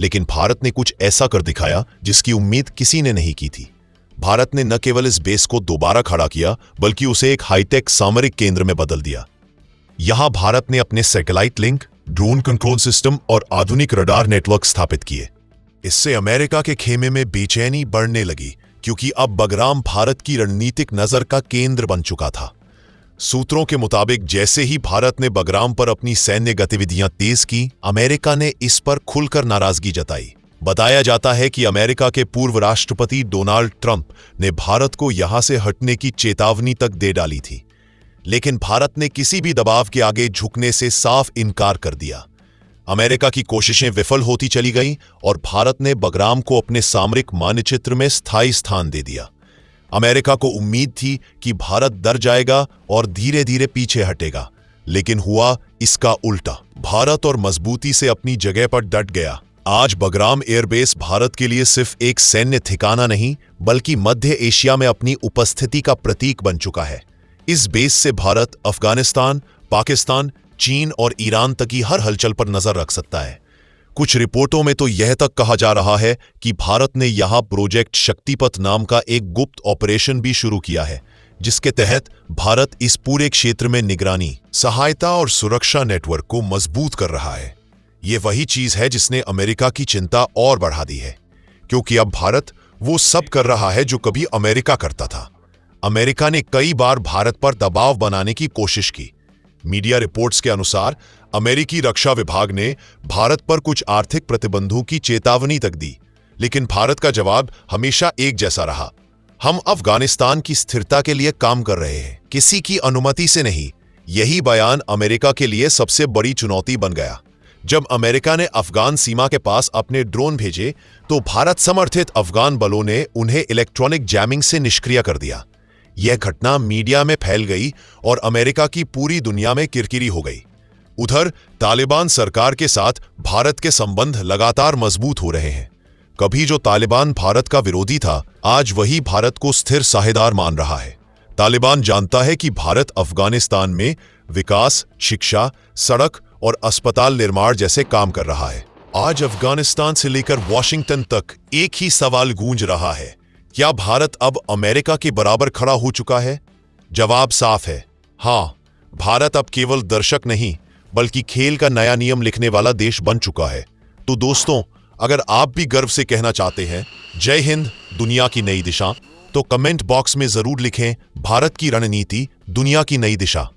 लेकिन भारत ने कुछ ऐसा कर दिखाया जिसकी उम्मीद किसी ने नहीं की थी। भारत ने न केवल इस बेस को दोबारा खड़ा किया, बल्कि उसे एक हाईटेक सामरिक केंद्र में बदल दिया। यहां भारत ने अपने satellite link, drone control system और आधुनिक रडार नेटवर्क स्थापित किए। इससे अमेरिका के खेमे में बेचैनी बढ़ने लगी, क्योंकि अब बगराम भारत की रणनीतिक नजर का केंद्र बन चुका था। सूत्रों के मुताबिक जैसे ही भारत ने बगराम पर अपनी सैन्य गतिविधियां तेज की, अमेरिका ने इस पर खुलकर नाराजगी जताई। बताया जाता है कि अमेरिका के पूर्व राष्ट्रपति डोनाल्ड ट्रंप ने भारत को यहां से हटने की चेतावनी तक दे डाली थी, लेकिन भारत ने किसी भी दबाव के आगे झुकने से साफ इनकार कर दिया। अमेरिका की कोशिशें विफल होती चली गईं और भारत ने बगराम को अपने सामरिक मानचित्र में स्थायी स्थान दे दिया। अमेरिका को उम्मीद थी कि भारत डर जाएगा और धीरे धीरे पीछे हटेगा, लेकिन हुआ इसका उल्टा। भारत और मजबूती से अपनी जगह पर डट गया। आज बगराम एयरबेस भारत के लिए सिर्फ एक सैन्य ठिकाना नहीं, बल्कि मध्य एशिया में अपनी उपस्थिति का प्रतीक बन चुका है। इस बेस से भारत अफगानिस्तान, पाकिस्तान, चीन और ईरान तक की हर हलचल पर नजर रख सकता है। कुछ रिपोर्टों में तो यह तक कहा जा रहा है कि भारत ने यहां प्रोजेक्ट शक्तिपथ नाम का एक गुप्त ऑपरेशन भी शुरू किया है, जिसके तहत भारत इस पूरे क्षेत्र में निगरानी, सहायता और सुरक्षा नेटवर्क को मजबूत कर रहा है। यह वही चीज है जिसने अमेरिका की चिंता और बढ़ा दी है, क्योंकि अब भारत वो सब कर रहा है जो कभी अमेरिका करता था। अमेरिका ने कई बार भारत पर दबाव बनाने की कोशिश की। मीडिया रिपोर्ट्स के अनुसार अमेरिकी रक्षा विभाग ने भारत पर कुछ आर्थिक प्रतिबंधों की चेतावनी तक दी, लेकिन भारत का जवाब हमेशा एक जैसा रहा। हम अफगानिस्तान की स्थिरता के लिए काम कर रहे हैं, किसी की अनुमति से नहीं। यही बयान अमेरिका के लिए सबसे बड़ी चुनौती बन गया। जब अमेरिका ने अफगान सीमा के पास अपने ड्रोन भेजे, तो भारत समर्थित अफगान बलों ने उन्हें इलेक्ट्रॉनिक जैमिंग से निष्क्रिय कर दिया। यह घटना मीडिया में फैल गई और अमेरिका की पूरी दुनिया में किरकिरी हो गई। उधर तालिबान सरकार के साथ भारत के संबंध लगातार मजबूत हो रहे हैं। कभी जो तालिबान भारत का विरोधी था, आज वही भारत को स्थिर साझेदार मान रहा है। तालिबान जानता है कि भारत अफगानिस्तान में विकास, शिक्षा, सड़क और अस्पताल निर्माण जैसे काम कर रहा है। आज अफगानिस्तान से लेकर वॉशिंगटन तक एक ही सवाल गूंज रहा है, क्या भारत अब अमेरिका के बराबर खड़ा हो चुका है? जवाब साफ है, हाँ। भारत अब केवल दर्शक नहीं, बल्कि खेल का नया नियम लिखने वाला देश बन चुका है। तो दोस्तों, अगर आप भी गर्व से कहना चाहते हैं जय हिंद, दुनिया की नई दिशा, तो कमेंट बॉक्स में जरूर लिखें भारत की रणनीति, दुनिया की नई दिशा।